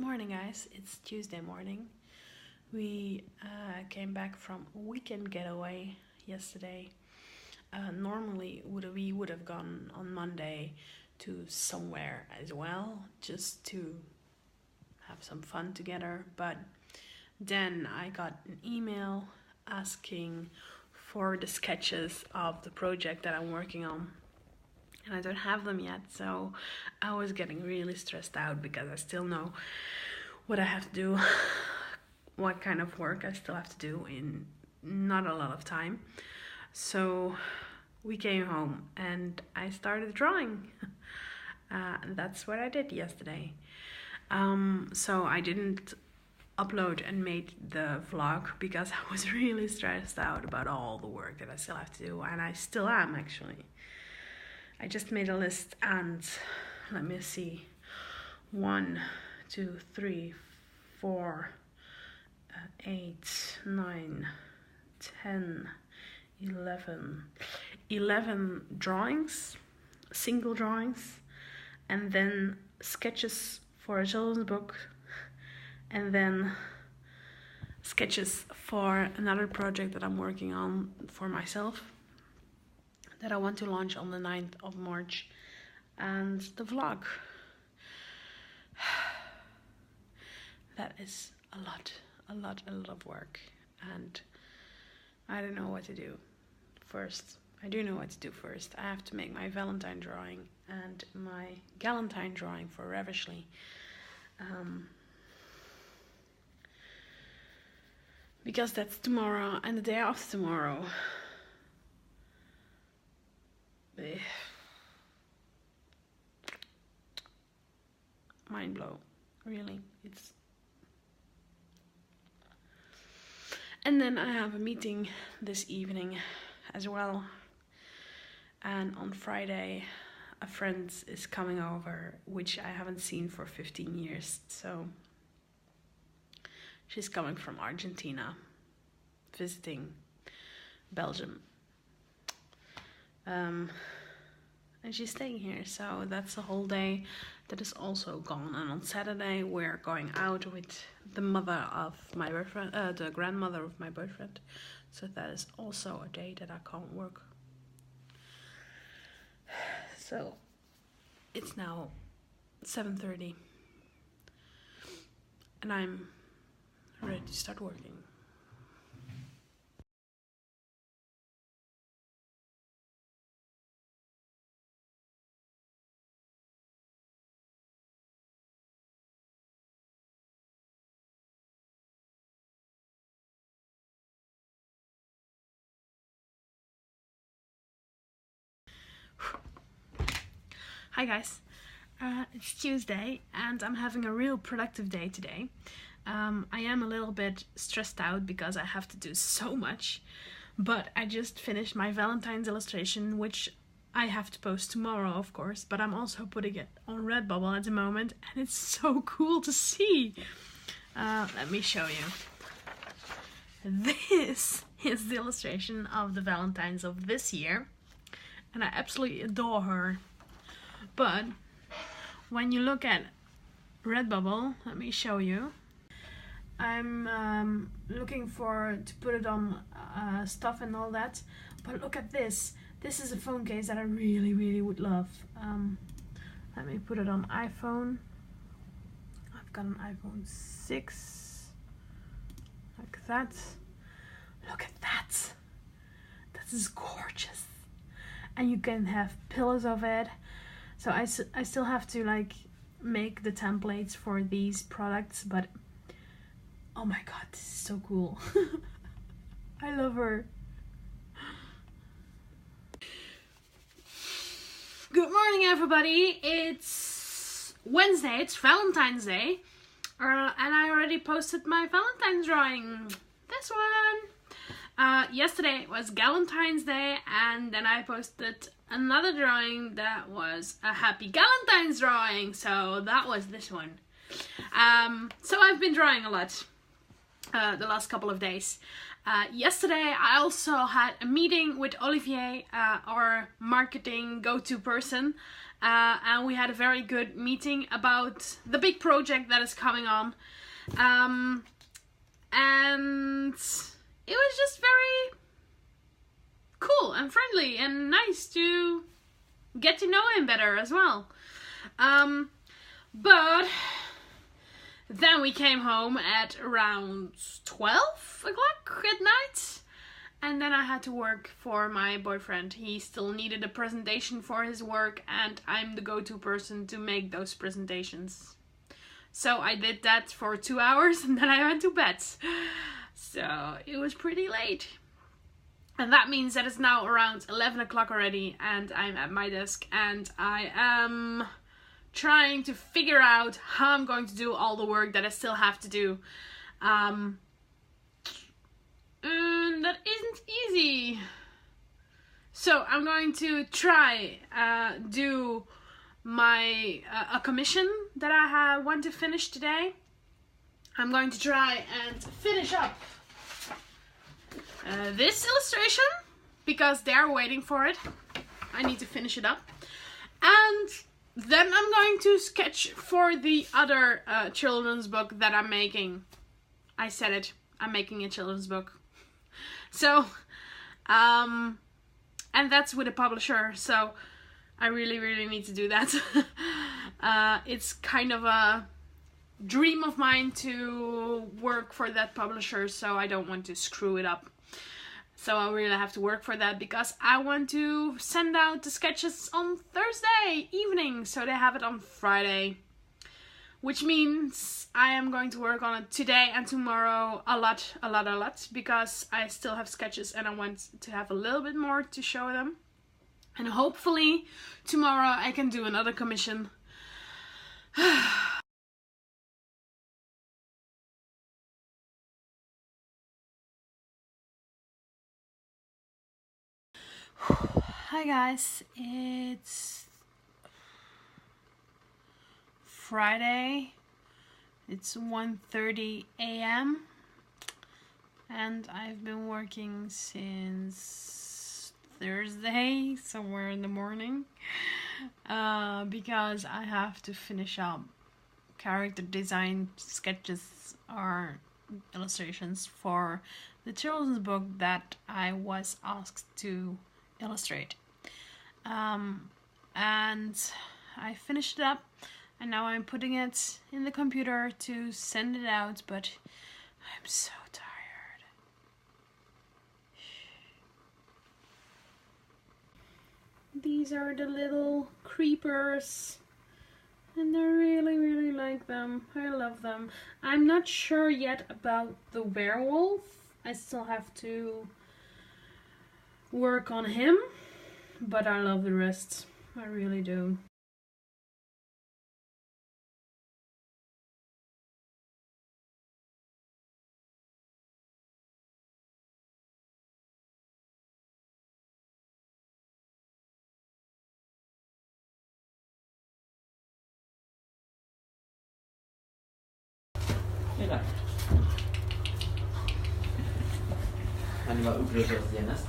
morning, guys. It's Tuesday morning. We came back from a weekend getaway yesterday. Normally we would have gone on Monday to somewhere as well, just to have some fun together. But then I got an email asking for the sketches of the project that I'm working on. And I don't have them yet, so I was getting really stressed out because I still know what I have to do, what kind of work I still have to do in not a lot of time. So we came home and I started drawing. That's what I did yesterday. So I didn't upload and made the vlog because I was really stressed out about all the work that I still have to do, and I still am actually. I just made a list and let me see, 1, 2, 3, 4, 8, 9, 10, 11 drawings, single drawings, and then sketches for a children's book, and then sketches for another project that I'm working on for myself that I want to launch on the 9th of March, and the vlog. That is a lot of work, and I don't know what to do first. I do know what to do first. I have to make my Valentine drawing and my Galentine drawing for Ravishly. Because that's tomorrow and the day after tomorrow. Mind blow, really. And then I have a meeting this evening as well, and on Friday a friend is coming over, which I haven't seen for 15 years. So she's coming from Argentina, visiting Belgium. And she's staying here, so that's a whole day that is also gone. And on Saturday we're going out with the mother of my boyfriend, the grandmother of my boyfriend. So that is also a day that I can't work. So it's now 7:30 and I'm ready to start working. Hi guys, it's Tuesday and I'm having a real productive day today. I am a little bit stressed out because I have to do so much, but I just finished my Valentine's illustration, which I have to post tomorrow, of course, but I'm also putting it on Redbubble at the moment, and it's so cool to see. Let me show you. This is the illustration of the Valentines of this year, and I absolutely adore her. But when you look at Redbubble, let me show you. I'm looking to put it on stuff and all that. But look at this. This is a phone case that I really would love. Let me put it on iPhone. I've got an iPhone 6. Like that. Look at that. That is gorgeous. And you can have pillows of it. So I still have to like make the templates for these products, but oh my god, this is so cool. I love her. Good morning everybody, it's Wednesday, it's Valentine's Day, and I already posted my Valentine's drawing, this one. Yesterday was Galentine's Day, and then I posted another drawing that was a Happy Galentine's drawing, so that was this one. So I've been drawing a lot the last couple of days, Yesterday I also had a meeting with Olivier, our marketing go-to person, and we had a very good meeting about the big project that is coming on. And it was just very cool and friendly and nice to get to know him better as well. But then we came home at around 12 o'clock at night, and then I had to work for my boyfriend. He still needed a presentation for his work, and I'm the go-to person to make those presentations. So I did that for 2 hours and then I went to bed. So it was pretty late. And that means that it's now around 11 o'clock already and I'm at my desk and I am trying to figure out how I'm going to do all the work that I still have to do. And that isn't easy. So I'm going to try do my a commission that I want to finish today. I'm going to try and finish up this illustration because they're waiting for it. I need to finish it up, and then I'm going to sketch for the other children's book that I'm making. I said it, I'm making a children's book. So and that's with a publisher, so I really need to do that. It's kind of a dream of mine to work for that publisher, so I don't want to screw it up. So I really have to work for that because I want to send out the sketches on Thursday evening, so they have it on Friday. Which means I am going to work on it today and tomorrow a lot, because I still have sketches and I want to have a little bit more to show them. And hopefully tomorrow I can do another commission. Hi guys, it's Friday. It's 1:30 a.m. and I've been working since Thursday, somewhere in the morning, because I have to finish up character design sketches or illustrations for the children's book that I was asked to illustrate. And I finished it up and now I'm putting it in the computer to send it out, but I'm so tired. These are the little creepers and I really like them. I love them. I'm not sure yet about the werewolf. I still have to work on him, but I love the rest. I really do. Han var upprörd av senast.